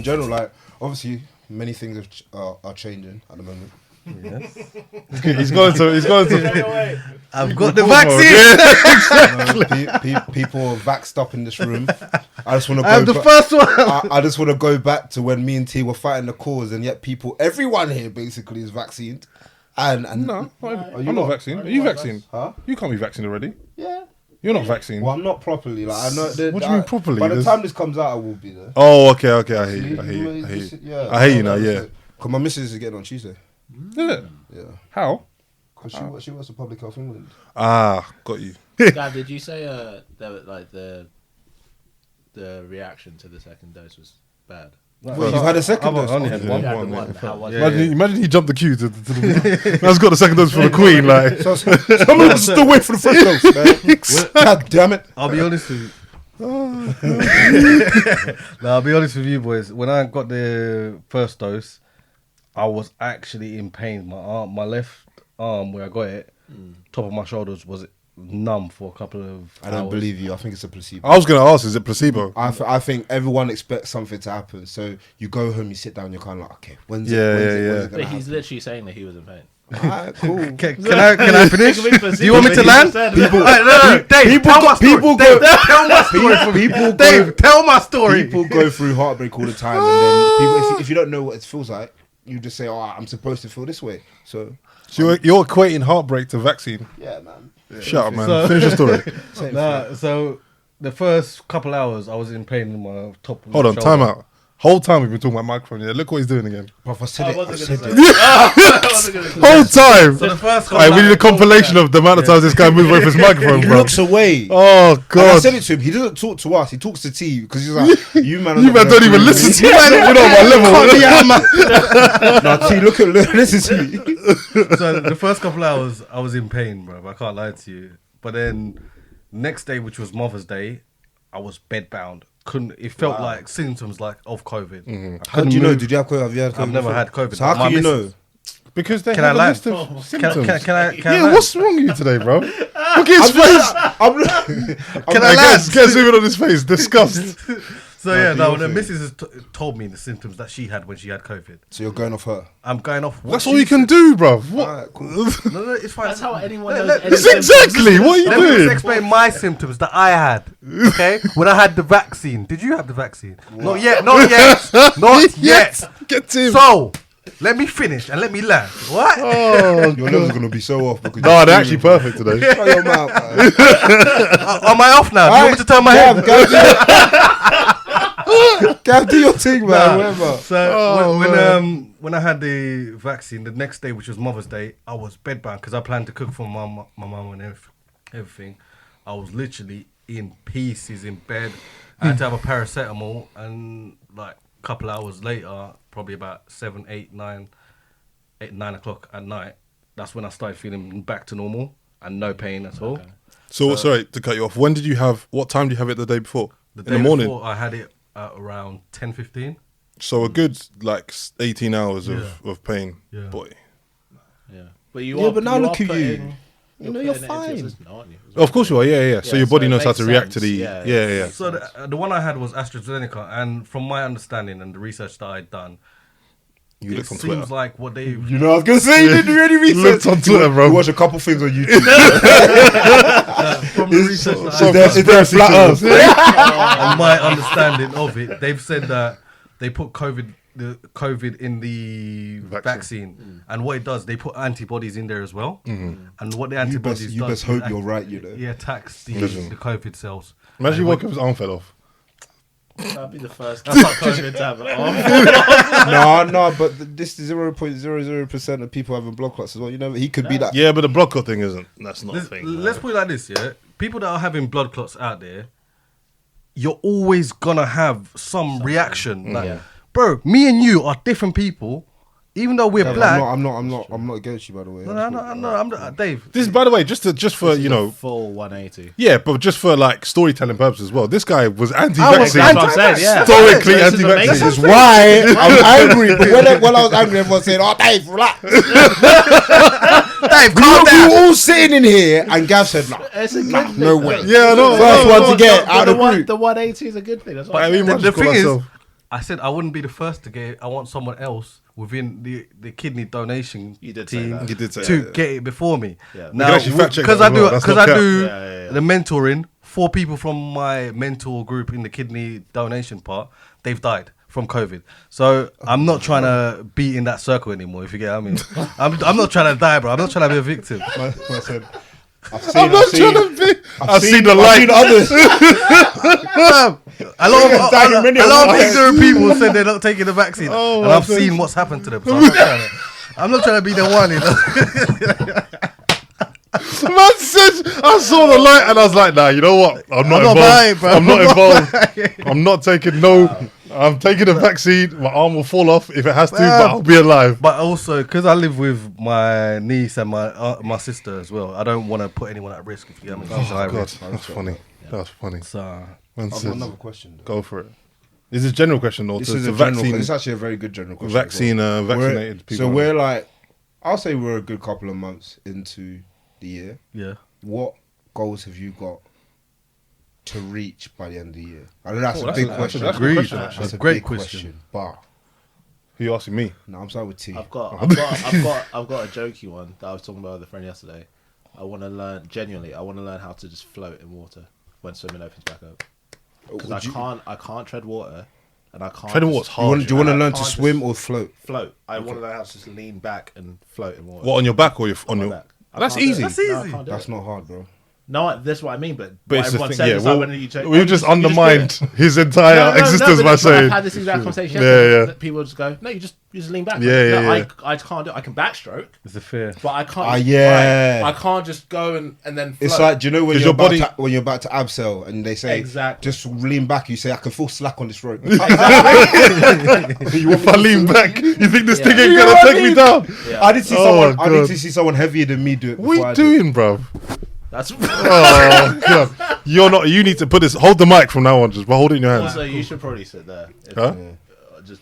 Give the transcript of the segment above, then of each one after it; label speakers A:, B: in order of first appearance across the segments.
A: general, like obviously many things are changing at the moment.
B: Yes.
C: He's going to.
B: I've got the vaccine.
A: People are vaxxed up in this room. I just want to go.
B: I'm the first one.
A: I just want to go back to when me and T were fighting the cause, and yet everyone here basically is vaccinated. And
C: No,
A: Are
C: I'm
A: you
C: not vaccinated. Are you vaccinated?
A: Huh?
C: You can't be vaccinated already.
A: Yeah.
C: You're not vaccinated.
A: Well, I'm not properly. Like I know.
C: What do you mean properly?
A: By the time this comes out, I will be there.
C: Oh, okay. I hear you.
A: Yeah.
C: I hear you now. Yeah.
A: Because my missus is getting on Tuesday.
C: Yeah.
A: Yeah.
C: How?
A: Because she works for Public Health England.
C: Ah, got you.
D: Gav, did you say the reaction to the second dose was bad?
A: Well, you've had a second dose.
B: I've only had one.
D: Yeah,
C: one,
D: the one.
C: yeah.
D: How was
B: Yeah.
D: it?
C: Imagine he jumped the queue to the man's got the second dose for the Queen. Like,
A: So I'm still waiting for the first dose, man. God damn it.
B: I'll be honest with you. No, I'll be honest with you, boys. When I got the first dose, I was actually in pain. My left arm where I got it, top of my shoulders was numb for a couple of
A: I don't
B: hours.
A: believe you. I think it's a placebo.
C: I was gonna ask, is it placebo?
A: I think everyone expects something to happen. So you go home, you sit down, you're kind of like, okay, when's
C: Yeah,
A: it
D: But
A: gonna
D: he's
A: happen?
D: literally saying that he was in pain.
A: Alright, cool.
B: Can I finish? Do you want me to land? Dave, tell my story.
A: People
B: Dave,
A: go-
B: tell my story.
A: People go-
B: Dave, tell my story.
A: People go through heartbreak all the time, and then people, if you don't know what it feels like, you just say, "Oh, I'm supposed to feel this way." So
C: So you're equating heartbreak to vaccine.
A: yeah, man.
C: Shut up, man.
B: So-
C: Finish your story.
B: Nah, so the first couple hours I was in pain in my top. Of
C: Hold
B: my
C: on,
B: shoulder.
C: time out. Whole time we've been talking about microphone. Yeah, look what he's doing again.
A: Bro, I said
D: I
A: it.
D: wasn't
A: I
D: gonna
A: said
D: say
A: it.
D: that. I wasn't gonna say that.
C: Whole time.
B: So the first couple
C: Alright, we need a
B: hours-
C: compilation of the amount of times this guy moves away from his microphone,
A: He
C: bro.
A: looks away.
C: Oh
A: And I
C: god.
A: said it to him. He doesn't talk to us. He talks to T because he's like, "You man, are
C: You
A: not
C: man
A: gonna
C: don't even
A: agree
C: listen
A: with
C: to me. You're not on my level.
A: No, T, listen to me.
B: So the first couple hours I was in pain, bro. I can't lie to you. But then next day, which was Mother's Day, I was bedbound. It felt like symptoms like of COVID.
A: How do you know? Did you have COVID? Have you had COVID?
B: I've never
A: before?
B: had COVID.
A: So how
B: My
A: can you
B: missus-
A: know?
C: Because they
B: Can
C: have
B: I
C: a
B: lie?
C: list of symptoms.
B: Can I
C: Yeah,
B: land?
C: what's wrong with you today, bro? Look at his face.
B: Can I land?
C: Get zooming on his face. Disgust.
B: So yeah,
A: do
B: no,
A: your
B: the
A: thing.
B: missus has told me the symptoms that she had when she had COVID.
A: So you're going off her.
B: I'm going off. What
C: That's
B: she
C: all you can
B: said.
C: do, bro. What?
A: Alright, cool.
B: No, it's fine.
D: That's how anyone
B: Let-
D: knows.
B: let-
D: any
C: That's
D: symptoms.
C: exactly what are you
B: Let me just
C: doing.
B: explain my symptoms that I had. Okay, when I had the vaccine. Did you have the vaccine? Not yet. Not yet. Not yet.
C: Get him.
B: So let me finish and let me land. What?
C: Oh,
A: Your level's gonna be so off because
C: no, they're actually perfect today.
A: Shut your mouth, man.
B: Am I off now? Do you want me to turn my head?
A: Gav, do your thing, man. Whatever.
B: So when I had the vaccine, the next day, which was Mother's Day, I was bedbound because I planned to cook for my mum and everything. I was literally in pieces in bed. I had to have a paracetamol, and like a couple hours later, probably about 7, 8, 9 o'clock at night, that's when I started feeling back to normal and no pain at all.
C: So, sorry to cut you off. When did you have? What time did you have it the day before?
B: The
C: In
B: day
C: the morning.
B: before, I had it at around 10:15.
C: So a good like 18 hours of pain,
B: Yeah.
C: boy.
D: Yeah, but you
A: Yeah,
D: are.
A: but now
D: you
A: look
D: are
A: at you.
D: putting-
A: You know, you're
D: putting it into your
A: fine.
D: system, aren't you?
C: Of course you are. Yeah. So
D: Yeah,
C: your body
D: so it
C: knows how
D: makes
C: to react to
D: sense.
C: the.
D: Yeah,
C: Yeah.
B: So the one I had was AstraZeneca, and from my understanding and the research that I'd done,
C: You
B: it
C: looked on
B: seems
C: Twitter.
B: like what they
A: You know, I was gonna say you didn't do any research.
C: Looked on Twitter, bro.
A: You watch a couple things on YouTube.
B: from the research that
A: So
B: I've
A: there's
B: done,
A: a flat earth.
B: and my understanding of it, they've said that they put COVID in the vaccine, and what it does, they put antibodies in there as well, and what the antibodies
A: You
B: does
A: best
B: is
A: hope you're right, you know.
B: He attacks the COVID cells.
C: Imagine you woke up his arm fell off.
D: That'd be the first COVID to have it off.
A: No, but this 0.00% of people having blood clots as well. You know, he could be that.
C: Yeah, but the blood clot thing isn't. That's not a
B: Let's,
C: thing.
B: let's put it like this, yeah. People that are having blood clots out there, you're always gonna have some reaction. Like, bro, me and you are different people, even though we're black.
A: I'm not against you, by the way.
B: I'm Dave.
C: This, by the way, just for you know,
D: full 180.
C: yeah, but just for like storytelling purposes as well. This guy was anti-vaccine.
D: That's what I'm saying, yeah.
C: Historically
D: This is
C: anti-vaccine.
D: amazing.
A: This is why I'm angry. But when I was angry, everyone said, "Oh, Dave, relax."
B: Dave,
A: We were all sitting in here, and Gav said, "No,
D: It's a good thing.
A: no way."
C: Yeah, I know.
A: First
C: I know.
A: one to get out of the group.
D: The 180 is a good thing. That's what
C: I
D: I'm
C: mean,
D: saying.
B: the thing is, I said I wouldn't be the first to get it. I want someone else within the kidney donation
D: You did say
B: team
D: that.
C: You did say
B: to
C: that,
B: get it before me.
D: Yeah.
C: You can actually fact check
B: because
C: that
B: I
C: as
B: do
C: well. That's
B: because
C: not
B: I
C: cap.
B: do
D: Yeah.
B: the mentoring. 4 people from my mentor group in the kidney donation part, they've died from COVID. So I'm not trying to be in that circle anymore. If you get what I mean, I'm not trying to die, bro. I'm not trying to be a victim.
A: I said,
C: I'm not trying to be. I've seen the
A: I've
C: light.
A: seen others.
B: A lot of,
A: Dying many
B: a lot of
A: of us.
B: ignorant people said they're not taking the vaccine,
C: Oh
B: and
C: my
B: I've seen what's happened to them. So I'm not trying to be the one, you know.
C: Man said, I saw the light and I was like, nah, you know what? I'm not
B: not
C: involved.
B: buying, bro.
C: I'm not
B: I'm not
C: involved. I'm not taking I'm taking the vaccine. My arm will fall off if it has to, but I'll be alive.
B: But also, because I live with my niece and my sister as well, I don't want to put anyone at risk. If you get me, she's high
C: God,
B: risk.
C: that's funny. That's funny.
B: So
C: Man
A: I've got
C: says,
A: another question.
C: go for it. Is this a general question or
A: This
C: to
A: is a
C: vaccine?
A: general. This is actually a very good general question.
C: Vaccine,
A: as well.
C: vaccinated people.
A: So we're like, I'll say we're a good couple of months into the year.
B: yeah,
A: What goals have you got to reach by the end of the year? I know that's a big question.
C: That's a
B: Agreed.
C: good question,
B: That's
C: actually.
B: a great
A: big
B: question.
A: But
C: Who you asking me?
A: no, I'm starting with T.
D: I've got a jokey one that I was talking about with a friend yesterday. I want to learn how to just float in water when swimming opens back up. Because I can't tread water, and I can't.
C: Treading water's hard.
A: Do you want to
D: I
A: learn to
D: can't
A: swim
D: just
A: or float?
D: float. I want to learn how to just lean back and float in water.
C: What, on your back or on
D: my
C: your...
D: back. I
C: That's
D: can't do it.
C: easy.
B: That's
D: No, I
B: easy.
D: can't do
A: That's
D: it.
A: not hard, bro.
D: No, that's what I mean. But
C: But
D: what
C: it's the
D: everyone
C: thing,
D: says
C: yeah,
D: is
C: well,
D: like when you check,
C: we've just undermined his entire
D: No,
C: existence
D: but
C: by
D: I've
C: saying...
D: had this exact conversation.
C: Yeah,
D: yesterday.
C: yeah.
D: People just go, no, you just lean back.
C: Yeah,
D: No,
C: yeah.
D: I can't do it. I can backstroke,
B: it's a fear.
D: but I can't.
A: Ah, yeah.
D: I can't just go and then. Float.
A: It's like, do you know when
C: 'Cause
A: you're
C: your body-
A: when you're about to abseil and they say
D: Exactly.
A: just lean back, you say I can feel slack on this rope.
C: If I lean back, you think this thing ain't
A: You know
C: gonna
A: what I
C: take me
A: mean?
C: down?
D: Yeah.
A: I need to see
C: Oh,
A: someone. I need
C: God.
A: to see someone heavier than me do it.
C: What are
A: before
C: you
A: I do it.
C: doing, bro?
D: That's
C: Oh, God. You're not... You need to put this... Hold the mic from now on. Just hold it in your hands.
D: also you should probably sit there.
C: Huh?
D: Just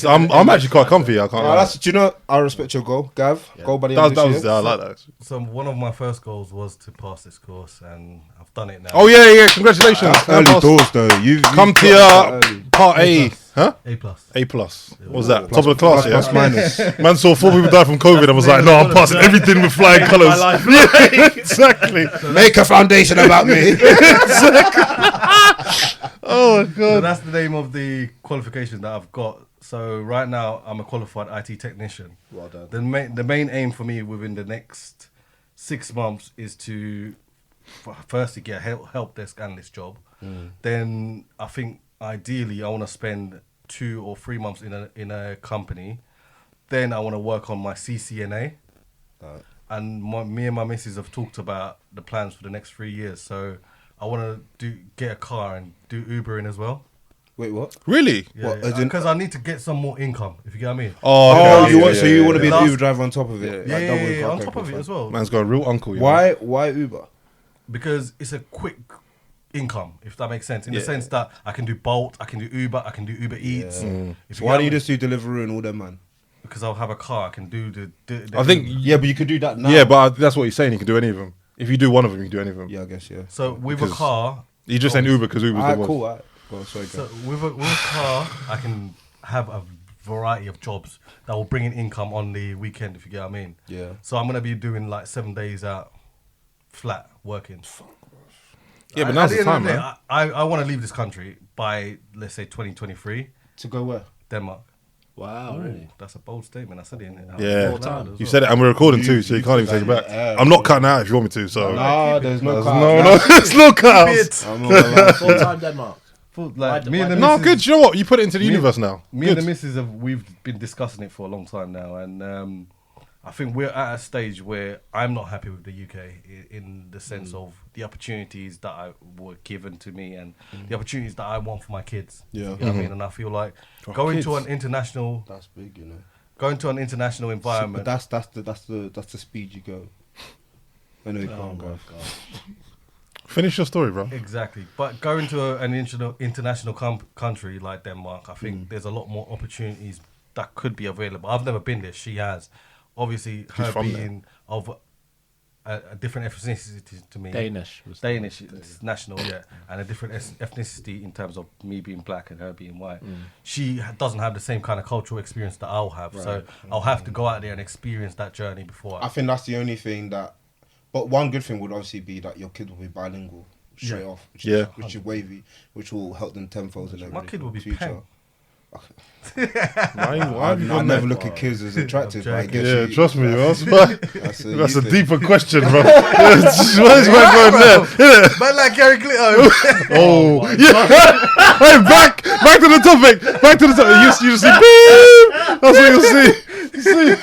C: I'm actually quite comfy. I can't
A: Oh,
C: lie.
A: that's, do you know? I respect your goal, Gav. Goal by the end
C: That
A: of
C: was,
A: this year.
C: I like that.
B: So one of my first goals was to pass this course, and I've done it now.
C: Oh, yeah. Congratulations.
A: Early doors though. You've
C: Come to
A: got
C: your
A: that early.
C: part A. Huh?
B: A plus.
C: A plus. What was that? Top of the class,
A: Plus
C: yeah?
A: minus.
C: Man saw 4 people die from COVID and was like, no, I'm passing everything with flying colours.
D: life.
C: Yeah, exactly.
A: Make a foundation about me.
C: Oh,
B: So
C: God.
B: that's the name of the qualification that I've got. So right now I'm a qualified IT technician.
D: Well done.
B: The main aim for me within the next 6 months is to firstly get a help desk analyst job. Then I think ideally I want to spend 2 or 3 months in a company. Then I want to work on my CCNA. And me and my missus have talked about the plans for the next 3 years. So I want to get a car and do Ubering as well.
A: Wait, what?
C: Really?
A: What, as in-
B: Because I need to get some more income, if you get what I mean.
C: Oh,
A: Oh,
C: okay.
A: you want? So you want to be an
B: Last-
A: Uber driver on top of it?
B: Yeah,
A: Like double
B: yeah,
A: car
B: on
A: code,
B: top of it
A: fine.
B: as well.
C: Man's got a real uncle, you know?
A: Why? Why Uber?
B: Because it's a quick income, if that makes sense. In the sense that I can do Bolt, I can do Uber, I can do Uber Eats. If
A: So why don't you
B: get me,
A: just do Deliveroo and all that, man?
B: because I'll have a car, I can do the
C: I think,
A: Yeah, but you could do that now.
C: yeah, but that's what he's saying. You can do any of them. If you do one of them, you can do any of them.
A: Yeah, I guess, yeah.
B: So with a
C: Because-
B: car,
C: You just saying Uber because Uber's
A: Alright,
C: the worst.
A: cool. Alright. Go on, sorry,
B: so
A: go.
B: with a car, I can have a variety of jobs that will bring in income on the weekend, if you get what I mean.
A: Yeah.
B: So I'm gonna be doing like 7 days out, flat working.
C: Yeah, but
B: At
C: now's the
B: end of
C: time,
B: day,
C: man.
B: I want to leave this country by, let's say, 2023,
A: To go where?
B: Denmark.
D: Wow, really?
B: That's a bold statement. I said it in it.
C: Yeah.
B: Times
C: You said it, and we're recording too, so you can't even take it back. I'm not cutting out if you want me to, so...
A: Nah, there's no car.
C: No, there's no cutouts.
A: I'm not gonna lie.
D: Full time Denmark.
B: Like, me and the
C: No,
B: missus-
C: good. You know what? You put it into the universe now.
B: Me and
C: Good.
B: the missus we've been discussing it for a long time now, and I think we're at a stage where I'm not happy with the UK in the sense of the opportunities that were given to me and the opportunities that I want for my kids.
A: Yeah.
B: You know what I mean? And I feel like going to an international,
A: That's big, you know.
B: going to an international
A: But
B: environment.
A: that's the speed you go. I know you can't go.
C: Finish your story, bro.
B: Exactly, but going to an international country like Denmark, I think there's a lot more opportunities that could be available. I've never been there. She has. Obviously, her
C: from there.
B: being of a different ethnicity to me.
D: Danish.
B: It's national, yeah, and a different ethnicity in terms of me being black and her being white. She doesn't have the same kind of cultural experience that I'll have, so I'll have to go out there and experience that journey before.
A: I think that's the only thing that. But one good thing would obviously be that your kid will be bilingual straight off, which is wavy, which will help them tenfold in their
B: My kid will be
A: future.
B: peng.
C: Why
A: I never look at kids as attractive, but I guess
C: Yeah,
A: you-
C: trust me,
A: that's
C: that's
A: you
C: a
A: thing.
C: deeper question, bro. Where's man going there? Innit?
B: Man like Gary Clinton.
C: Oh, yeah. Hey, back to the topic. Back to the topic. You just see, beep. That's what you'll see. You see?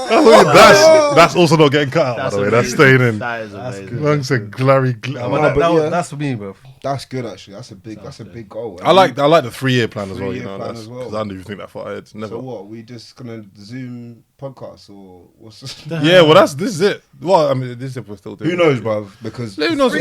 C: That's also not getting cut out, by the way. That's staying in.
D: That is amazing.
C: Lang said Glary.
B: That's for me, bro.
A: That's good actually. That's a big goal.
C: I like the 3-year plan as well.
A: 3-year
C: You know,
A: plan
C: that's
A: as well.
C: because I didn't even think that far ahead. Never.
A: So what? We just gonna Zoom podcast or what's?
C: Yeah, well, this is it. Well, I mean, this is if we're still doing.
A: Who knows, bruv? Because
C: Who knows?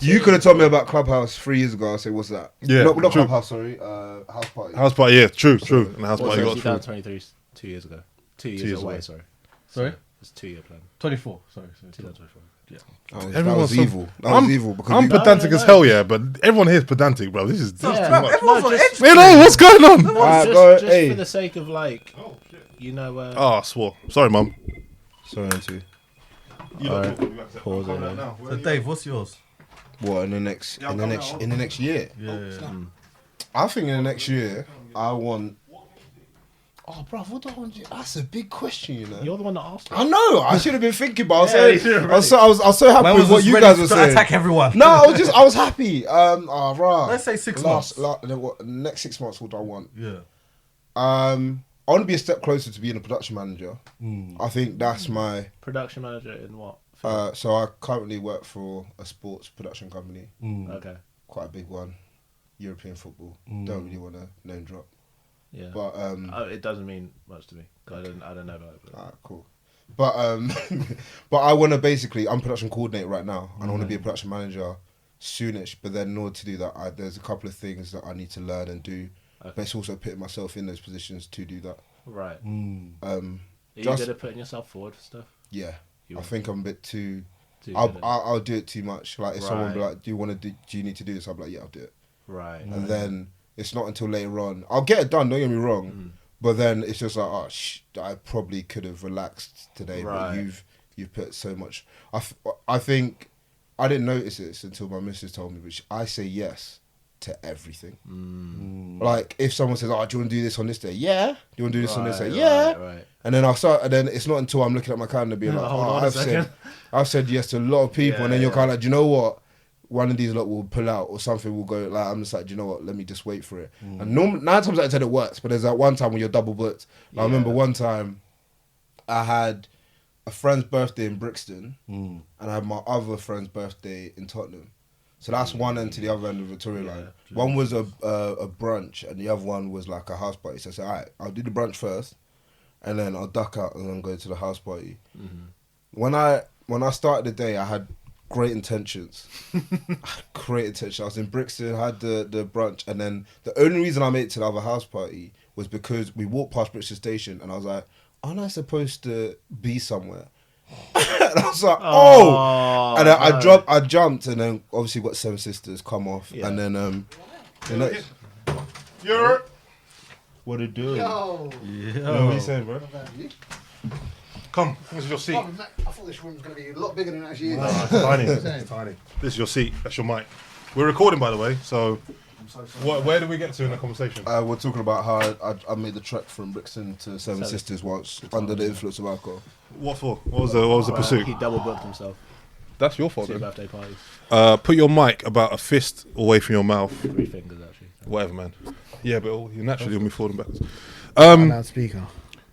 A: you could have told me about Clubhouse 3 years ago. I say, what's that?
C: Yeah,
A: not
C: true.
A: Clubhouse. Sorry, house party.
C: House party, yeah, true. And the house
D: What,
C: party
D: so
C: got
D: you done
C: through.
D: 23 2 years ago? 2 years,
C: years
D: away,
C: away.
D: sorry.
B: Sorry?
D: It's a 2-year plan.
B: 24. Sorry.
D: 2024. Yeah.
A: That
C: Everyone's
A: was
C: so-
A: evil. That was evil because
C: I'm
A: you-
C: pedantic as hell, yeah, but everyone here is pedantic, bro. This is too much.
B: Everyone's on edge.
C: You know what's going on?
A: Alright,
D: just
A: go,
D: just
A: hey.
D: for the sake of like, you know,
C: Oh, I swore. Sorry, mum.
A: Sorry, Auntie.
D: pause it there.
B: So Dave, what's yours?
A: What in the next year?
B: Yeah.
A: I think in the next year I want. Oh, bro, what do I want? That's a big question, you know.
D: You're the one that asked me.
A: I know. I should have been thinking, but I was,
D: Yeah, you should have
A: I was so happy
B: Man
A: with
B: was
A: what
B: just
A: you
B: ready
A: guys were
B: to
A: saying.
B: attack everyone.
A: No, I was happy. Right.
B: Let's say 6 months.
A: Next 6 months, what do I want?
B: Yeah.
A: I want to be a step closer to being a production manager. I think that's my.
D: Production manager in what?
A: So I currently work for a sports production company,
D: Okay.
A: quite a big one, European football. Don't really want to name drop,
D: Yeah.
A: but
D: it doesn't mean much to me. 'Cause I don't know about it. But.
A: alright, cool. But but I want to basically. I'm production coordinator right now, and I want to be a production manager soonish. But then in order to do that, there's a couple of things that I need to learn and do.
D: Okay.
A: But it's also putting myself in those positions to do that.
D: Right.
A: Are
D: Are you
A: just-
D: good at putting yourself forward for stuff?
A: Yeah,
D: You
A: I
D: are.
A: think I'm a bit too.
D: Too
A: I'll,
D: good at-
A: I'll do it too much. Like if someone be
D: Right.
A: like, do you need to do this? I'll be like, yeah, I'll do it.
D: Right.
A: And then it's not until later on. I'll get it done, don't get me wrong. But then it's just like, oh, I probably could have relaxed today,
D: Right.
A: but you've put so much. I think I didn't notice this until my missus told me, which I say yes to everything. Like if someone says, oh, do you want to do this on this day? Yeah. Do you want to do this on this day? Yeah.
D: Right.
A: And then and then it's not until I'm looking at my calendar being like,
D: Hold
A: oh,
D: on a second.
A: I've said yes to a lot of people,
D: Yeah,
A: and then you're
D: yeah.
A: kind of like, do you know what? One of these lot will pull out, or something will go. Like I'm just like, do you know what? Let me just wait for it. And 9 times out of 10 it works, but there's that one time when you're double booked. Like, I remember one time, I had a friend's birthday in Brixton, and I had my other friend's birthday in Tottenham. So that's one end to the other end of Victoria Line. One was a brunch, and the other one was like a house party. So I said, all right, I'll do the brunch first, and then I'll duck out and then go to the house party. When I started the day, I had great intentions. Great intentions. I was in Brixton, had the brunch, and then the only reason I made it to the other house party was because we walked past Brixton Station, and I was like, aren't I supposed to be somewhere? And I was like, oh! And I jumped, and then obviously got Seven Sisters come off, and then the next.
C: You're.
A: What it do?
C: Yo, what are you saying, bro? Come, this is your seat.
E: I thought this room was going to be a lot bigger than it actually is.
C: It's tiny. It's tiny. This is your seat. That's your mic. We're recording, by the way. So, where do we get to in the conversation?
A: We're talking about how I made the trek from Brixton to Seven Sisters once under the influence of alcohol.
C: What for? What was the pursuit?
D: He double booked himself.
C: That's your fault.
D: 2
C: Then.
D: birthday parties.
C: Put your mic about a fist away from your mouth.
D: 3 fingers actually.
C: Whatever, man. Yeah, but you naturally will be forward and backwards.
E: Loudspeaker.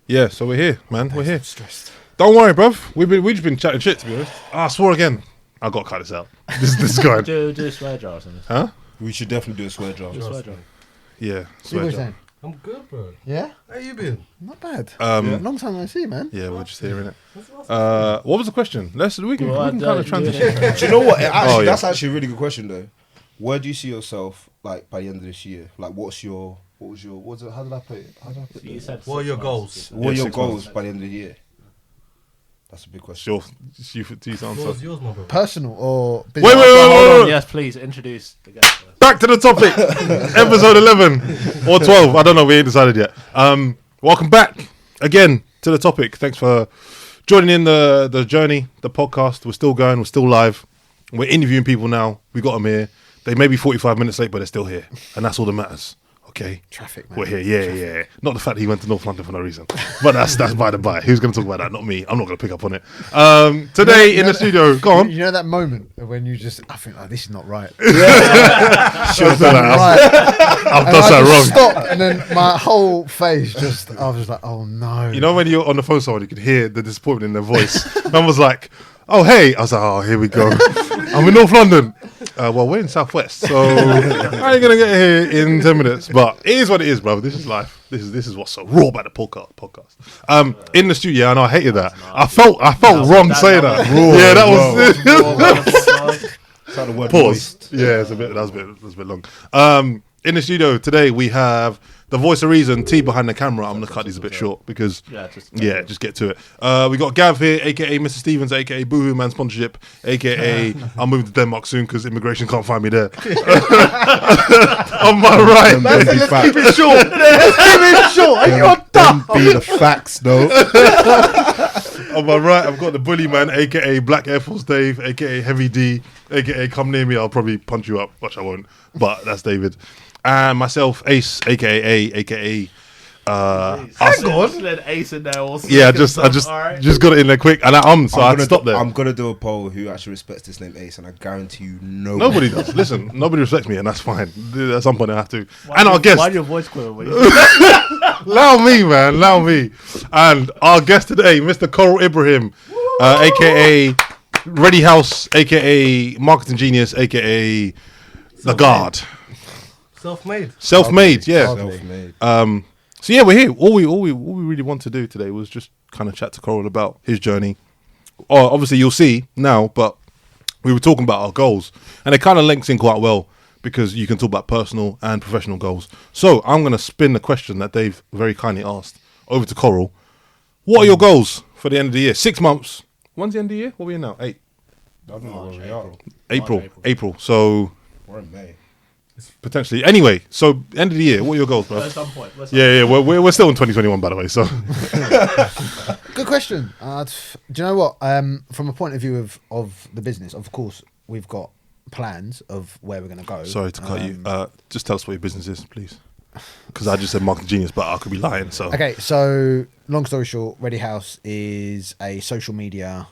C: Yeah, so we're here, man. We're here.
E: Stressed.
C: Don't worry, bruv. We've just been chatting shit, to be honest. I swore again. I got to cut this out. This guy.
D: Do a swear jar or something.
C: Huh?
A: We should definitely do a swear jar.
D: Do a swear jar.
C: Yeah.
E: You
C: Swear
E: boys
C: jar.
E: saying?
B: I'm good, bro.
E: Yeah?
B: How you been?
E: Not bad.
C: Um,
E: Long time no see, man.
C: Yeah, we're just hearing it. What was the question? We can kind of transition.
A: Do you know what?
C: Oh, yeah.
A: That's actually a really good question, though. Where do you see yourself like by the end of this year? Like, how did I put it?
D: You said
B: What are
D: 6
B: your
D: months.
B: goals?
A: What are your
C: 6
A: goals
C: months.
A: by the end of the year? That's a big question.
C: Sure. You sound
B: What was
C: so.
B: yours, my brother?
E: Personal or
C: Wait,
E: business?
D: Hold on, yes, please introduce the guest. First.
C: Back to the topic. Episode 11 or 12. I don't know. We ain't decided yet. Welcome back again to the topic. Thanks for joining in the journey, the podcast. We're still going. We're still live. We're interviewing people now. We got them here. They may be 45 minutes late, but they're still here, and that's all that matters. Okay,
E: Traffic, man.
C: we're here. Yeah. Not the fact that he went to North London for no reason, but that's by the by. Who's going to talk about that? Not me. I'm not going to pick up on it. Today in the studio, go on.
E: You know that moment when you just, I think, this is not right.
C: Should have done that.
E: Right.
C: I've
E: And
C: done
E: I
C: that
E: just
C: wrong.
E: stopped, and then my whole face just, I was just like, oh no.
C: You know when you're on the phone with someone, you could hear the disappointment in their voice. Man was like, "Oh hey," I was like, "Oh, here we go." I'm in North London. Well, we're in Southwest, so I ain't gonna get here in 10 minutes. But it is what it is, bro. This is life. This is what's so raw about the podcast. In the studio, and I hated that. I felt wrong saying that. Yeah, that was.
A: It's like the word
C: Pause.
A: moist.
C: Yeah, that was a bit long. In the studio today, we have the voice of reason, T behind the camera. I'm gonna cut these a bit short because just get to it. We got Gav here, aka Mr. Stevens, aka Boohoo Man Sponsorship, aka I'm moving to Denmark soon because immigration can't find me there. On my right,
A: Keep
E: it short. Let's keep it short. You're dumb.
A: be the facts though.
C: on my right, I've got the Bully Man, aka Black Air Force Dave, aka Heavy D, aka Come Near Me, I'll probably punch you up, which I won't, but that's David. And myself, Ace, aka
D: Hang on. Ace in there also.
C: yeah, I just got it in there quick, and so I had to stop there.
A: I'm gonna do a poll who actually respects this name Ace, and I guarantee you
C: Nobody does. Listen, nobody respects me, and that's fine. At some point, I have to. And our guest,
D: Why your voice quiver?
C: allow me, man, allow me. And our guest today, Mr. KORAL IBRAHIM, aka Ready House, aka Marketing Genius, aka The Guard. Self-made, yeah.
A: Self-made.
C: So yeah, we're here. All we really want to do today was just kind of chat to KORAL about his journey. Obviously, you'll see now, but we were talking about our goals, and it kind of links in quite well because you can talk about personal and professional goals. So I'm going to spin the question that Dave very kindly asked over to KORAL. What are your goals for the end of the year? 6 months. When's the end of the year? What are we in now? 8.
A: I don't know where we are.
C: April. So
A: We're in May.
C: potentially. Anyway, so end of the year. What are your goals, bro?
D: At some point.
C: Yeah. We're still in 2021, by the way. So
E: Good question. Do you know what? From a point of view of the business, of course, we've got plans of where we're going to go.
C: sorry to cut you. Just tell us what your business is, please. Because I just said Marketing Genius, but I could be lying. So
E: Okay, so long story short, Ready House is a social media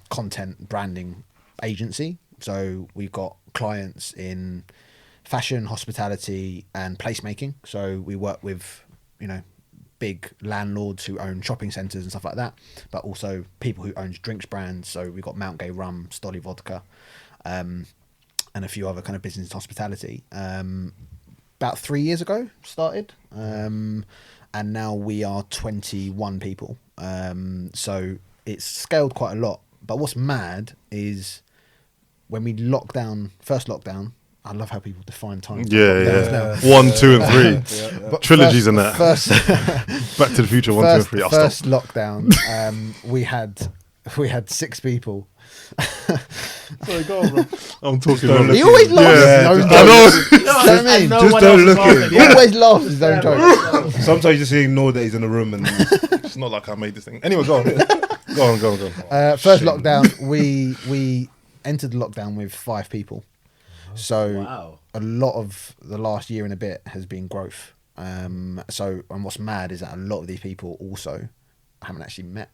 E: content branding agency. So we've got clients in fashion, hospitality, and placemaking. So we work with, big landlords who own shopping centres and stuff like that, but also people who own drinks brands. So we've got Mount Gay Rum, Stolly Vodka, and a few other kind of business and hospitality. About 3 years ago started, and now we are 21 people. So it's scaled quite a lot. But what's mad is when we first lockdown, I love how people define time.
C: yeah. 1, 2, and 3
E: But
C: trilogies in that.
E: First,
C: Back to the Future 1, 2, and 3. I'll
E: first
C: stop.
E: lockdown, we had 6 people.
C: Sorry, go on, bro. I'm talking. About
E: He always laughs at his own
C: I know.
E: jokes. Do you know what I mean?
A: Just don't look at
E: He always laughs at his own jokes.
A: Sometimes you just ignore that he's in the room and
C: It's not like I made this thing. Anyway, go on. Go on.
E: First lockdown, we entered the lockdown with 5 people. So a lot of the last year and a bit has been growth. And what's mad is that a lot of these people also haven't actually met.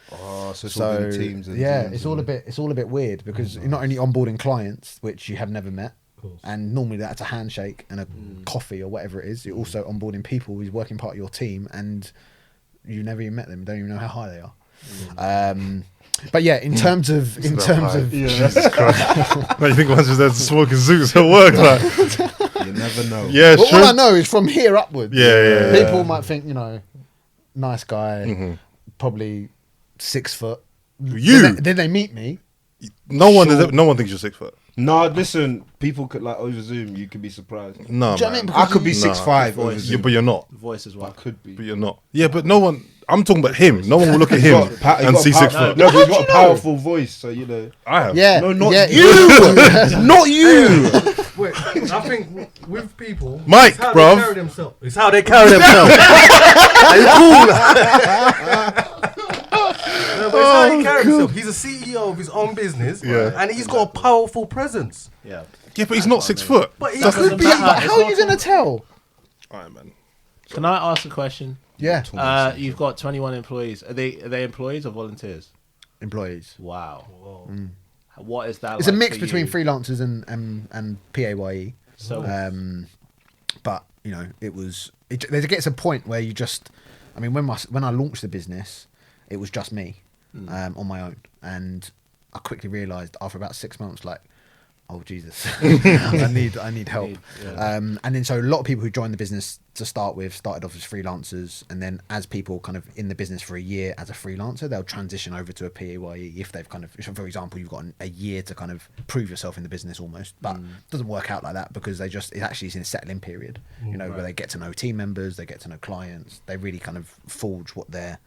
A: so it's all been teams. And teams
E: it's all a bit weird because you're not only onboarding clients which you have never met, and normally that's a handshake and a coffee or whatever it is. You're also onboarding people who's working part of your team and you never even met them, don't even know how high they are. But yeah, in terms of
C: Jesus Christ. You think one's just there to smoking zoots at work? Like,
A: you never know.
C: yeah,
E: well,
C: sure.
E: all I know is from here upwards.
C: Yeah.
E: People might think, nice guy, probably 6 foot.
C: You?
E: Did they meet me?
C: No one thinks you're 6 foot.
A: No, listen, people could over Zoom. You could be surprised.
C: No,
E: Do you know what I
C: man.
E: mean?
A: I could be
E: Because
A: 6'5" over Zoom.
C: But you're not.
D: Voice as well.
A: I could be.
C: But you're not. Yeah, but no one. I'm talking about him. No one will look at
A: He's
C: him
A: got pa- he's
C: and
A: got
C: see
A: a
C: 6
A: pow-
C: foot.
A: No, but he's got a powerful voice, so you know.
C: I have.
E: Yeah.
A: No, not
E: yeah,
A: you. Not you.
B: Wait, I think with people,
C: Mike,
B: it's how
C: bruv.
B: they carry themselves. It's how they carry themselves. It's cool. No, but it's how he carries himself. He's a CEO of his own business,
C: Yeah.
B: and he's got a powerful presence.
D: Yeah.
C: Yeah, but he's not 6 foot.
B: But he
D: Doesn't
B: could be.
D: matter.
E: But
D: It's
E: how are
D: not
E: you going to tell?
C: All right, man.
D: Can I ask a question?
E: Yeah.
D: You've got 21 employees. Are they employees or volunteers?
E: Employees.
D: Wow. What is that?
E: It's a
D: like
E: mix
D: for
E: between
D: you?
E: freelancers and PAYE.
D: So
E: But you know, there gets a point where you just, I mean, when I launched the business, it was just me on my own, and I quickly realised after about 6 months, like, oh Jesus, I need help. And then so a lot of people who joined the business to start with started off as freelancers, and then as people kind of in the business for a year as a freelancer, they'll transition over to a PAYE if they've kind of, for example, you've got a year to kind of prove yourself in the business almost, but it doesn't work out like that because it actually is in a settling period, you know, where they get to know team members, they get to know clients, they really kind of forge what their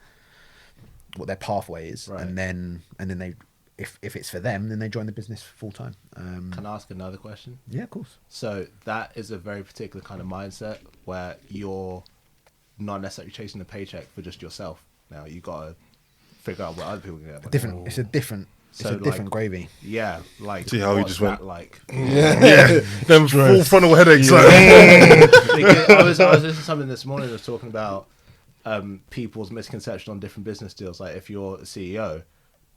E: pathway is, and then they, if it's for them, then they join the business full time.
D: can I ask another question?
E: Yeah, of course.
D: So that is a very particular kind of mindset where you're not necessarily chasing a paycheck for just yourself. Now you got to figure out what other people can get.
E: Different. It's a different gravy.
D: Yeah, like
C: See how he
D: what's
C: just
D: that
C: went-
D: like.
C: Them full frontal headaches.
D: Because I was listening to something this morning that was talking about people's misconception on different business deals. Like if you're a CEO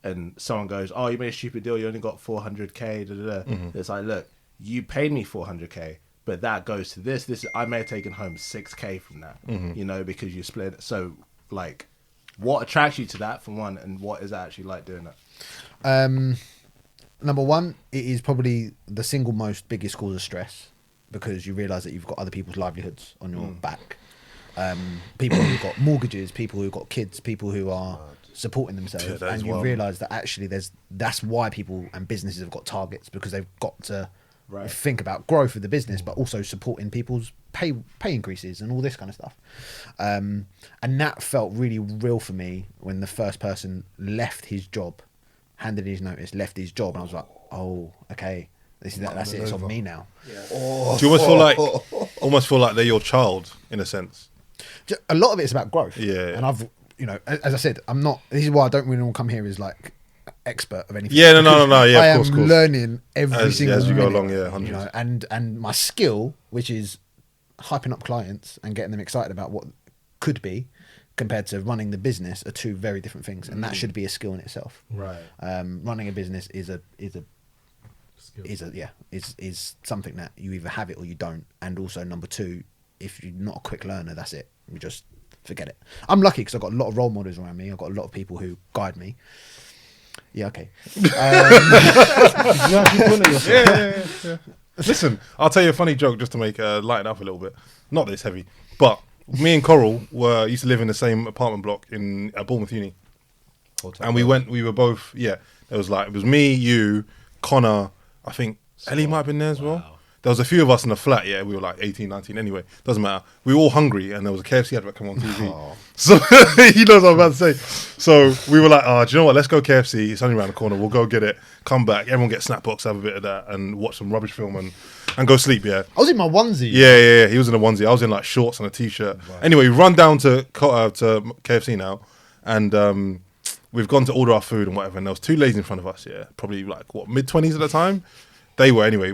D: and someone goes, "Oh, you made a stupid deal. You only got 400k." It's like, look, you paid me 400k, but that goes to this. I may have taken home 6k from that. You know, because you split. So, like, what attracts you to that for one, and what is it actually like doing that?
E: Number one, it is probably the single most biggest cause of stress because you realise that you've got other people's livelihoods on your back. People who've got mortgages, people who've got kids, people who are supporting themselves,
C: Yeah, that is
E: and you
C: wild.
E: realise that actually that's why people and businesses have got targets, because they've got to think about growth of the business, but also supporting people's pay increases and all this kind of stuff. And that felt really real for me when the first person left his job, handed his notice, left his job, and I was like, oh, okay, that's it. It's on me now.
C: Do you almost feel like they're your child in a sense?
E: A lot of it's about growth.
C: Yeah.
E: And I've, you know, as I said, I'm not. This is why I don't really want to come here as like expert of anything.
C: Yeah, no. Yeah,
E: I
C: of
E: am
C: course, of course.
E: learning every
C: As
E: single
C: you go
E: minute,
C: along, yeah, 100%.
E: you know, and my skill, which is hyping up clients and getting them excited about what could be, compared to running the business, are two very different things, and that should be a skill in itself.
B: Right.
E: Running a business is
B: Skill.
E: something that you either have it or you don't. And also number two, if you're not a quick learner, that's it. You just forget it. I'm lucky because I've got a lot of role models around me. I've got a lot of people who guide me. Yeah, okay.
C: Yeah. Listen, I'll tell you a funny joke just to make lighten up a little bit. Not this heavy, but me and Coral used to live in the same apartment block in Bournemouth Uni, and we were both. Yeah, it was me, you, Connor. I think Ellie might have been there as well. There was a few of us in the flat, yeah, we were like 18, 19 anyway, doesn't matter. We were all hungry and there was a KFC advert come on TV. So, he knows what I'm about to say. So, we were like, do you know what, let's go KFC, it's only around the corner, we'll go get it, come back, everyone get snack box, have a bit of that and watch some rubbish film and go sleep, yeah.
E: I was in my onesie.
C: Yeah, he was in a onesie, I was in like shorts and a t-shirt. Right. Anyway, we run down to KFC now and we've gone to order our food and whatever and there was two ladies in front of us, yeah, probably like, mid-20s at the time? They were anyway.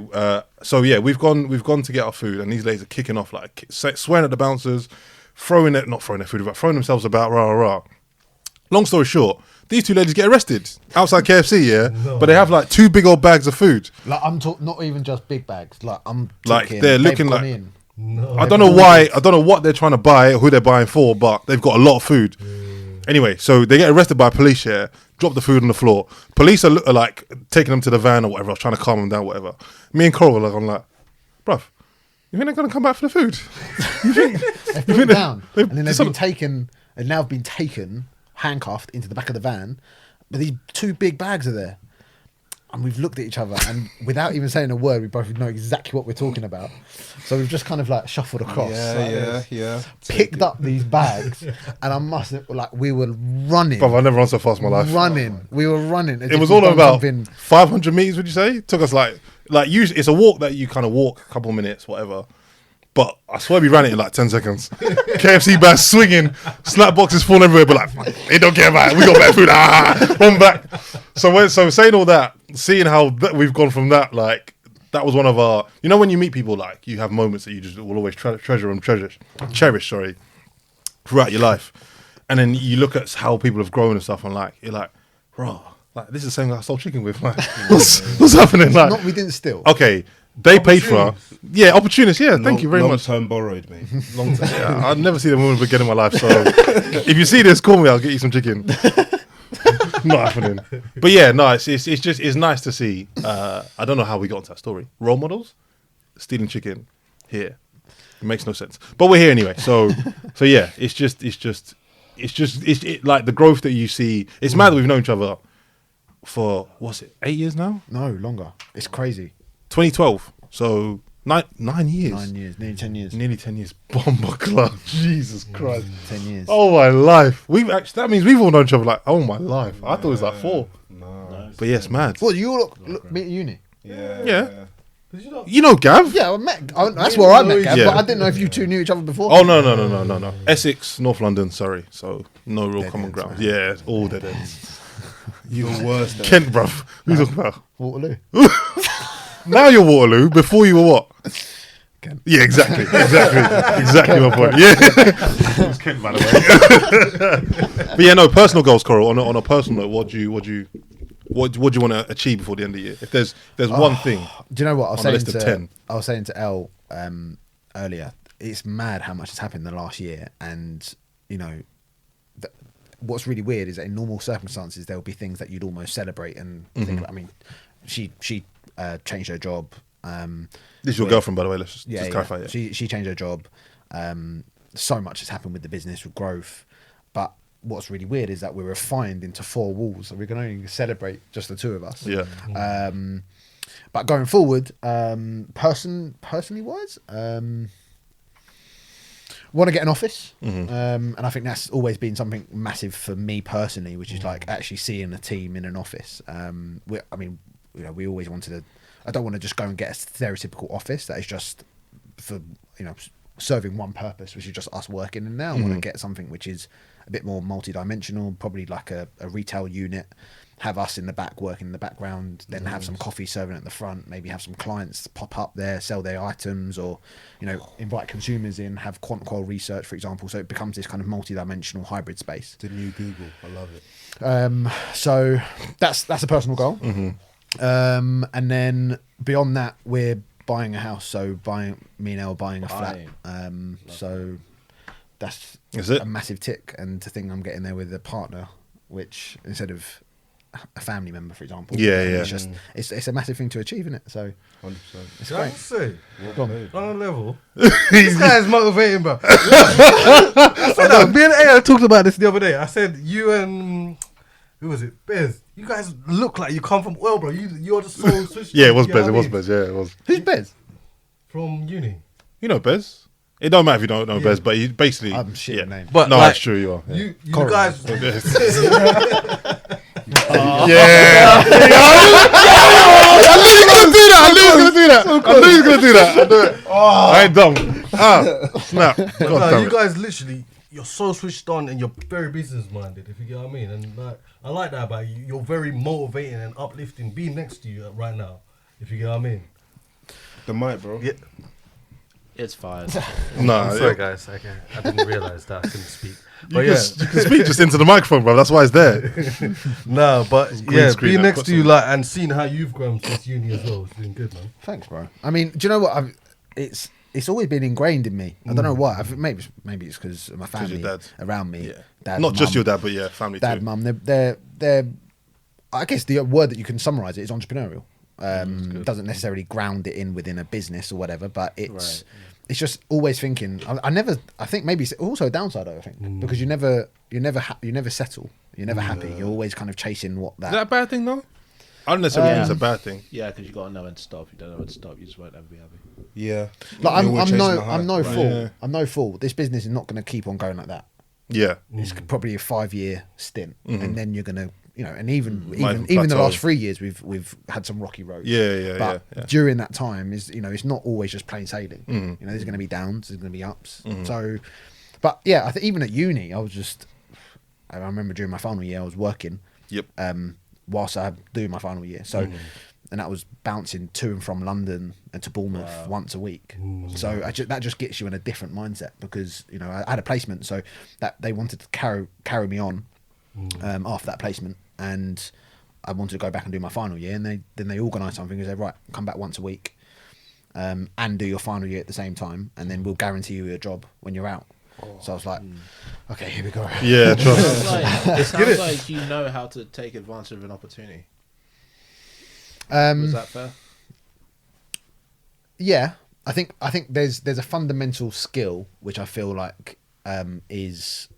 C: So yeah, we've gone to get our food, and these ladies are kicking off like swearing at the bouncers, not throwing their food, but throwing themselves about. Rah. Long story short, these two ladies get arrested outside KFC. Yeah, but they have like two big old bags of food.
E: Like I'm talking, not even just big bags. Like I'm
C: Like
E: talking,
C: they're looking
E: they've gone
C: like.
E: in.
B: No.
C: I don't know why. I don't know what they're trying to buy or who they're buying for, but they've got a lot of food. Anyway, so they get arrested by police here, drop the food on the floor. Police are like taking them to the van or whatever. I was trying to calm them down, whatever. Me and Coral I'm like, bruv, you think they're going to come back for the food?
E: They've put it down, and then
C: They've
E: now been taken, handcuffed into the back of the van. But these two big bags are there, and we've looked at each other, and without even saying a word, we both know exactly what we're talking about. So we've just kind of like shuffled across.
A: Yeah.
E: Picked up these bags, and I must like we were running.
C: Brother, I never run so fast in my life.
E: We were running.
C: It was all about 500 meters. Would you say? Took us like usually it's a walk that you kind of walk a couple of minutes, whatever. But I swear we ran it in like 10 seconds. KFC bags swinging, snap boxes falling everywhere, but like, they don't care about it. We got better food. Run back. So saying all that, seeing how we've gone from that, like, that was one of our, you know, when you meet people, like, you have moments that you just will always treasure and cherish, throughout your life. And then you look at how people have grown and stuff, and like, you're like, bro, like, this is the same guy I stole chicken with. Like, what's happening? Like,
E: Not we didn't steal.
C: Okay. They paid for her. Yeah, opportunists. Yeah, thank you very much.
A: Long term borrowed, mate.
C: Long time. Yeah, I'd never seen a woman again in my life. So if you see this, call me. I'll get you some chicken. Not happening. But yeah, no, it's nice to see. I don't know how we got into that story. Role models stealing chicken here. It makes no sense. But we're here anyway. So yeah, it's like the growth that you see. It's mad that we've known each other for what's it? 8 years now?
E: No, longer. It's crazy.
C: 2012. So 9 years.
E: 9 years, nearly 10 years.
C: Nearly 10 years. Bomber club. Jesus Christ.
E: 10 years.
C: Oh my life. That means we've all known each other like, oh my life. I thought it was like 4.
A: No.
C: But yes, mad.
E: Well, you all look meet at uni.
C: Yeah. You know Gav?
E: Yeah, I met. That's where I met Gav,
C: Yeah.
E: but I didn't know if you two knew each other before.
C: Oh no. Essex, North London, Surrey. So no real
E: Dead
C: common
E: ends,
C: ground.
E: man.
C: Yeah, all dead ends.
A: You're the worst.
C: Kent, bruv. Who's talking about?
E: Waterloo.
C: Now you're Waterloo. Before you were what?
E: Kent.
C: Yeah, exactly my point. Yeah, it was Kent, by the way. But yeah, no personal goals, Coral. On a personal note, what do you want to achieve before the end of the year? If there's one thing,
E: Do you know what I was
C: on
E: saying
C: a list of 10.
E: I was saying to Elle earlier. It's mad how much has happened in the last year, and you know, what's really weird is that in normal circumstances there will be things that you'd almost celebrate and think about. I mean, she changed her job.
C: This is your girlfriend, by the way. Let's just clarify. Yeah.
E: She changed her job. So much has happened with the business, with growth. But what's really weird is that we're refined into 4 walls, so we can only celebrate just the 2 of us.
C: Yeah.
E: But going forward, personally wise, want to get an office, and I think that's always been something massive for me personally, which is like actually seeing a team in an office. We always wanted to. I don't want to just go and get a stereotypical office that is just for serving one purpose, which is just us working in there. I want to get something which is a bit more multi-dimensional, probably like a retail unit. Have us in the back working in the background, then have some coffee serving at the front, maybe have some clients pop up there, sell their items, or invite consumers in, have quant qual research, for example. So it becomes this kind of multi-dimensional hybrid space.
A: The new Google. I love it.
E: So that's a personal goal. And then beyond that, we're buying a house. So me and Elle buying a flat. So that's a massive tick, and to think I'm getting there with a partner, which instead of a family member, for example. It's just it's a massive thing to achieve, isn't it? So
A: 100%.
E: it's great.
B: Say, on a level,
C: this
B: guy's motivating, bro. I said that. Me and A talked about this the other day. I said you and who was it? Bez. You guys look like you come from oil, bro. You're just so switched.
C: Yeah, it was Bez. It was Bez. Yeah, it was.
E: Who's Bez?
B: From uni.
C: You know Bez. It don't matter if you don't know Bez, but he basically.
E: I'm shit at name.
B: But
C: no,
B: like,
C: that's true. You are. Yeah.
B: You
E: KORAL.
B: guys.
C: Yeah. I knew he was gonna do that. I knew he was gonna do that. I knew it. I ain't dumb. Snap. God damn
B: You
C: it.
B: guys literally, you're so switched on and you're very business minded, if you get what I mean. And like, I like that about you. You're very motivating and uplifting. Being next to you right now, if you get what I mean.
A: The mic, bro.
B: Yeah.
D: It's fine.
C: Nah,
B: Sorry, guys. I didn't realize that I couldn't speak.
C: you
B: But
C: can speak just into the microphone, bro. That's why it's there.
B: no, but
C: green screen
B: being
C: that
B: next
C: puts
B: to you,
C: on.
B: like, and seeing how you've grown since uni as well, it's been good, man.
E: Thanks, bro. I mean, do you know what? It's always been ingrained in me. I don't know why. I think maybe it's because of my family
C: your dad.
E: around me.
C: Yeah.
E: Dad,
C: Not just
E: mum,
C: your dad, but yeah, family
E: dad,
C: too.
E: mum. They're. I guess the word that you can summarize it is entrepreneurial. Doesn't necessarily ground it within a business or whatever, but it's just always thinking. I think maybe it's also a downside. I think because you never settle. You're never happy. You're always kind of chasing what that.
C: Is that a bad thing though? I don't necessarily think it's a bad thing.
D: Yeah, because you got to know when to stop. If you don't know when to stop, you just won't ever be happy.
A: Yeah.
E: Like
A: You're always chasing the high.
E: I'm no
A: Right.
E: fool.
C: Yeah.
E: I'm no fool. This business is not going to keep on going like that.
C: Yeah.
E: It's probably a 5-year stint, and then you're gonna, and even
C: Might
E: even
C: even
E: the
C: plateau.
E: last 3 years we've had some rocky roads.
C: Yeah,
E: But
C: yeah.
E: during that time is it's not always just plain sailing. There's going to be downs, there's going to be ups. So, but yeah, I think even at uni, I remember during my final year I was working.
C: Yep.
E: Whilst I doing my final year, so. And that was bouncing to and from London and to Bournemouth once a week. So that just gets you in a different mindset because I had a placement, so that they wanted to carry me on after that placement, and I wanted to go back and do my final year. And they organised something and said, right, come back once a week, and do your final year at the same time, and then we'll guarantee you a job when you're out. So I was like, okay, here we go.
C: Yeah, trust.
D: It sounds like you know how to take advantage of an opportunity. Was that fair?
E: Yeah, I think there's a fundamental skill which I feel like is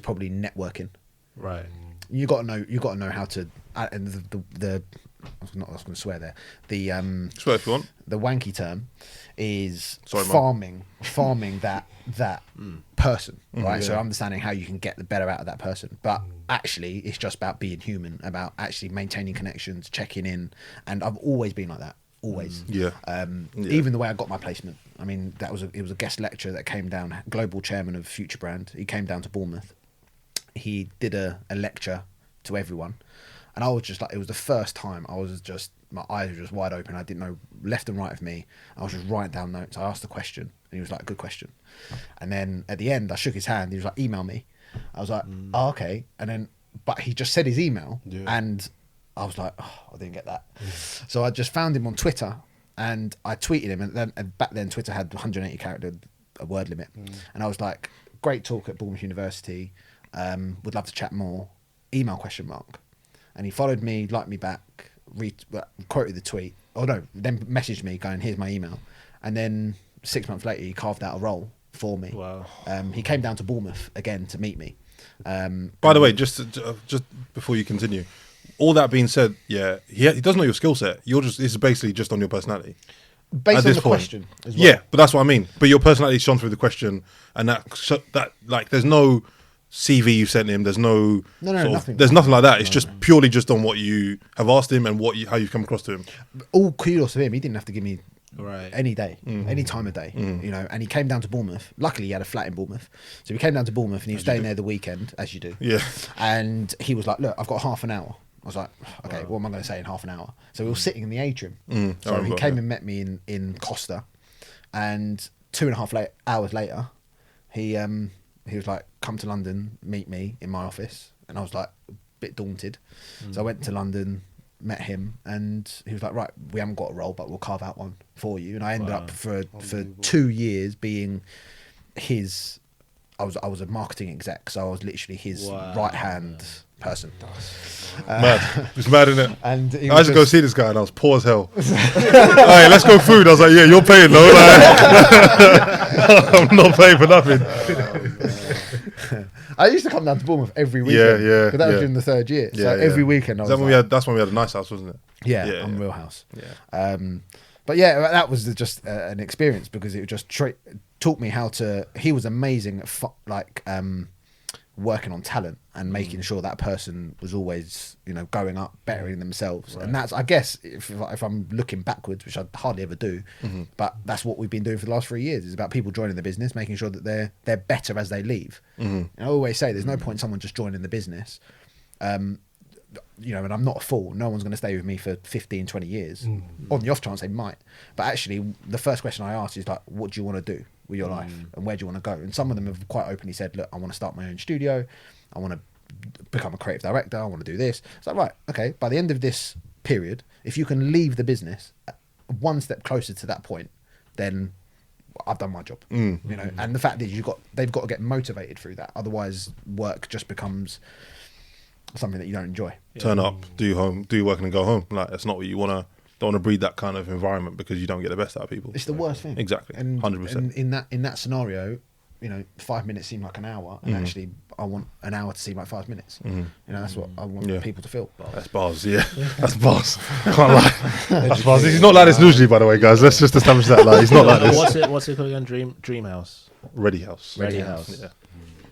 E: probably networking.
D: Right.
E: You got to know how to. And the I was going to swear there. The
C: Swear if you want.
E: the wanky term is
C: Sorry, Mum.
E: farming that person, right? So understanding how you can get the better out of that person, but actually it's just about being human, about actually maintaining connections, checking in, and I've always been like that, always.
C: Yeah.
E: Even the way I got my placement. I mean, it was a guest lecturer that came down, global chairman of Future Brand. He came down to Bournemouth. He did a lecture to everyone. And I was just like, it was the first time my eyes were just wide open. I didn't know left and right of me. I was just writing down notes. I asked a question and he was like, good question. And then at the end, I shook his hand. He was like, email me. I was like, oh, okay. And then, but he just said his email and I was like, oh, I didn't get that. So I just found him on Twitter and I tweeted him. And back then Twitter had 180 character a word limit. And I was like, great talk at Bournemouth University. Would love to chat more. Email ? And he followed me, liked me back, quoted the tweet. Oh no, then messaged me going, here's my email. And then 6 months later, he carved out a role for me.
D: Wow.
E: He came down to Bournemouth again to meet me.
C: By the way, just before you continue, all that being said, he doesn't know your skill set. This is basically just on your personality.
E: Based on the question as well.
C: Yeah, but that's what I mean. But your personality shone through the question, and that like, there's no CV you sent him. There's no
E: nothing.
C: There's nothing like that. It's just purely just on what you have asked him and how you've come across to him.
E: All kudos to him. He didn't have to give me
D: Right.
E: any day, any time of day, and he came down to Bournemouth. Luckily, he had a flat in Bournemouth. So he came down to Bournemouth and he was staying there the weekend, as you do.
C: Yeah.
E: And he was like, look, I've got half an hour. I was like, okay, what am I going to say in half an hour? So we were sitting in the atrium. So he came and met me in Costa, and 2.5 hours later, he was like, come to London, meet me in my office. And I was like, a bit daunted. So I went to London, met him, and he was like, right, we haven't got a role, but we'll carve out one for you. And I ended up for 2 years being his, I was a marketing exec, so I was literally his right-hand person.
C: Mad. It's mad, isn't it?
E: And
C: I used to go see this guy and I was poor as hell. Hey, let's go food. I was like, yeah, you're paying though. Like, I'm not paying for nothing.
E: I used to come down to Bournemouth every weekend.
C: Yeah.
E: But that was during the 3rd year. So every weekend I was
C: That's when we had a nice house, wasn't it?
E: on Real House.
C: Yeah.
E: But yeah, that was just an experience because it just taught me how to. He was amazing at working on talent and making sure that person was always going up, bettering themselves. And that's, I guess, if I'm looking backwards, which I hardly ever do, but that's what we've been doing for the last 3 years. It's about people joining the business, making sure that they're better as they leave. And I always say there's no point in someone just joining the business. And I'm not a fool. No one's going to stay with me for 15, 20 years. On the off chance they might. But actually, the first question I ask is like, what do you want to do with your life? And where do you want to go? And some of them have quite openly said, look, I want to start my own studio. I want to become a creative director. I want to do this. It's like, right, okay, by the end of this period, if you can leave the business one step closer to that point, then I've done my job. And the fact is they've got to get motivated through that. Otherwise, work just becomes something that you don't enjoy.
C: Turn up, do your work and then go home. Like, that's not what you don't want to breed that kind of environment because you don't get the best out of people.
E: It's the worst thing.
C: Exactly.
E: And
C: 100%.
E: in that scenario, 5 minutes seem like an hour, and actually I want an hour to seem like 5 minutes. That's what I want people to feel.
C: That's bars, yeah. That's bars. Can't lie. That's bars. He's not like this usually, by the way, guys. Let's just establish that. Like, he's not like this.
D: What's it called again? Dream House.
C: Ready House.
D: Ready House.
C: Yeah.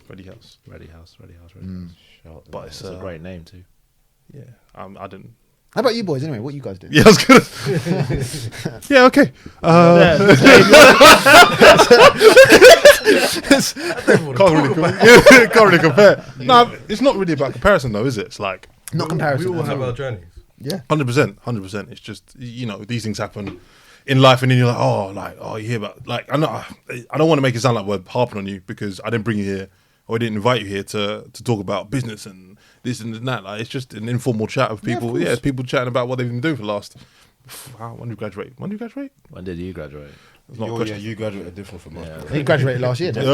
C: Ready House.
D: Ready House.
C: But it's
D: a great name too.
C: Yeah. I didn't.
E: How about you boys anyway? What you guys do?
C: Yeah, I was gonna. Yeah, okay. Can't really compare. No, it's not really about comparison though, is it? It's like
E: Not comparison.
B: We all have our journeys.
E: Yeah.
C: 100%. It's just these things happen in life, and then you're like, you hear about I don't want to make it sound like we're harping on you because I didn't bring you here or I didn't invite you here to talk about business and this and that. Like, it's just an informal chat of people. Yeah, it's people chatting about what they've been doing for the last. When did you graduate?
D: When did you graduate?
C: It's not a question.
A: You graduated different from us.
E: He graduated last year.
C: That's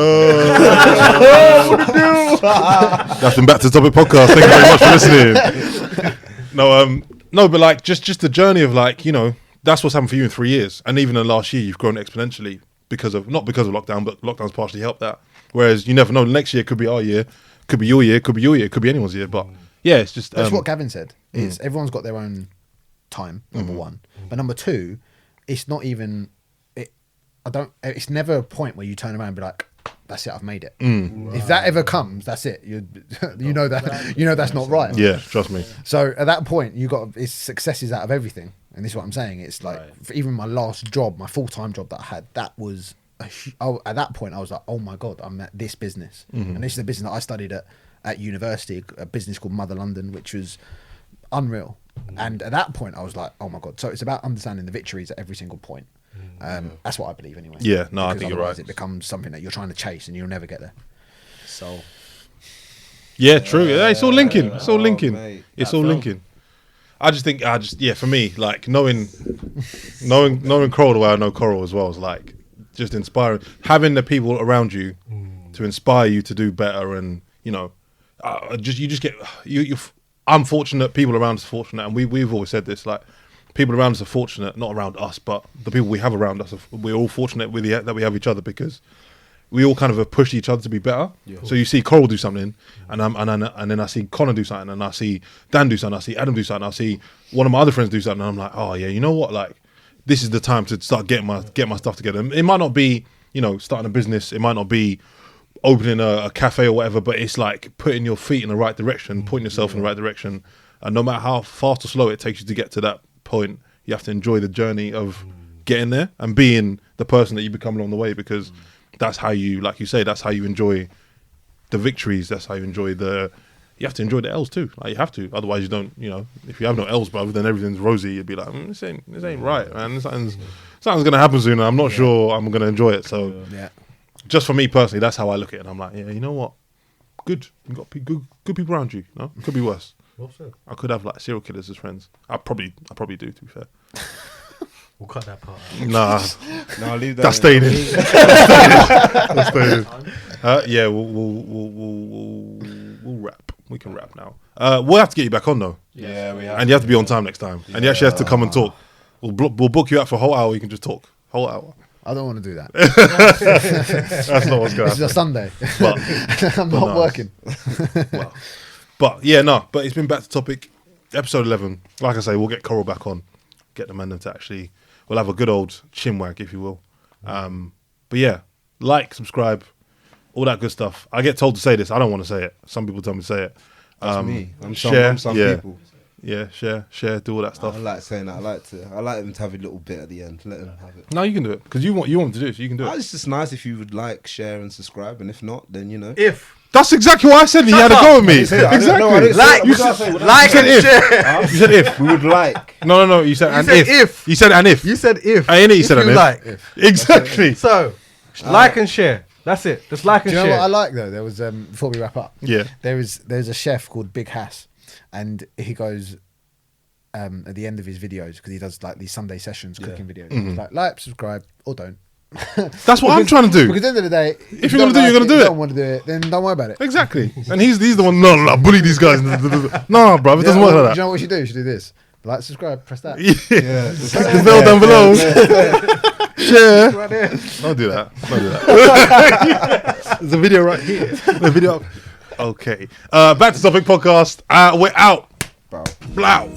C: been Back to the Topic podcast. Thank you very much for listening. No, but like just the journey of that's what's happened for you in 3 years, and even in the last year you've grown exponentially not because of lockdown, but lockdown's partially helped that. Whereas you never know, the next year could be our year, could be your year, could be your year, could be anyone's year. But yeah, it's just
E: that's what Gavin said. Is everyone's got their own time. Number one, but number two, it's not even. It's never a point where you turn around and be like, "That's it, I've made it." If that ever comes, that's it. You know that's not right.
C: Yeah, trust me.
E: So at that point, it's successes out of everything, and this is what I'm saying. It's like for even my last job, my full-time job that I had, that was at that point I was like, "Oh my god, I'm at this business," and this is a business that I studied at university, a business called Mother London, which was unreal. And at that point, I was like, "Oh my god!" So it's about understanding the victories at every single point. That's what I believe anyway.
C: Yeah, no,
E: because
C: I think you're right.
E: It becomes something that you're trying to chase and you'll never get there.
D: So,
C: yeah, true. Yeah, it's all linking. It's all linking.
A: Mate.
C: It's all linking. I just think, for me, like knowing Coral the way I know Coral as well is like just inspiring. Having the people around you to inspire you to do better, and I'm fortunate. People around us are fortunate, and we've always said this, like. People around us are fortunate, not around us, but the people we have around us, we're all fortunate that we have each other because we all kind of have pushed each other to be better. Yeah. So you see Coral do something, and then I see Connor do something, and I see Dan do something, I see Adam do something, I see one of my other friends do something, and I'm like, oh yeah, you know what? Like, this is the time to start getting my stuff together. It might not be, starting a business. It might not be opening a cafe or whatever, but it's like putting your feet in the right direction, pointing yourself in the right direction, and no matter how fast or slow it takes you to get to that point, you have to enjoy the journey of getting there and being the person that you become along the way, because that's how you, like you say, that's how you enjoy the victories. That's how you enjoy you have to enjoy the L's too. Like, you have to, otherwise you don't, if you have no L's, brother, then everything's rosy. You'd be like, this ain't right, man. Something's gonna happen soon, and I'm not sure I'm gonna enjoy it. So just for me personally, that's how I look at it. And I'm like, yeah, you know what? Good. You got good people around you. No, could be worse.
B: Well said.
C: I could have like serial killers as friends. I probably do, to be fair.
B: We'll cut that part out.
A: No, leave that.
C: That's staying in. That's staying in. Yeah, we'll wrap. We can wrap now. We'll have to get you back on though.
A: Yeah, we have.
C: And you have to be on time next time. And you actually have to come and talk. We'll book you out for a whole hour. You can just talk. Whole hour.
E: I don't want to do that.
C: That's not what's going to happen.
E: This is a Sunday.
C: But,
E: I'm not working.
C: Well, but yeah, no. But it's been Back to Topic, episode 11. Like I say, we'll get Coral back on. Get the man to actually. We'll have a good old chinwag, if you will. But yeah, like, subscribe, all that good stuff. I get told to say this. I don't want to say it. Some people tell me to say it.
A: That's me. I'm
C: share,
A: some
C: yeah.
A: people.
C: Yeah, share, do all that stuff.
A: I like saying that. I like them to have a little bit at the end. Let them have it.
C: No, you can do it because you want them to do it, so you can do it.
A: It's just nice if you would like, share, and subscribe, and if not, then
C: That's exactly what I said. He had a go at me. Exactly.
B: Like and share.
C: You said if.
A: We would like.
C: No. You said and if. You said and if.
B: You said if.
C: I ain't it. You said and if.
B: Like.
C: Exactly.
B: So, like and share. That's it. Just like and
E: Do you
B: share.
E: know what I like though? There was before we wrap up.
C: Yeah.
E: There's a chef called Big Hass, and he goes at the end of his videos, because he does like these Sunday sessions, cooking videos. He's like, subscribe, or don't.
C: That's what I'm trying to do.
E: Because at the end of the day,
C: if you're gonna do it, you're gonna do it.
E: If you don't want to do it, then don't worry about it.
C: Exactly. And he's the one. No, bully these guys. No, bro, it doesn't work like that.
E: Do you know what you should do? You should do this. Like, subscribe, press that.
C: Yeah. The bell down below. Share.
B: Right there.
C: Don't do that. Don't do that. There's a video right here. The video. Okay. Back to Topic Podcast. We're out.
A: Bow.
C: Blow.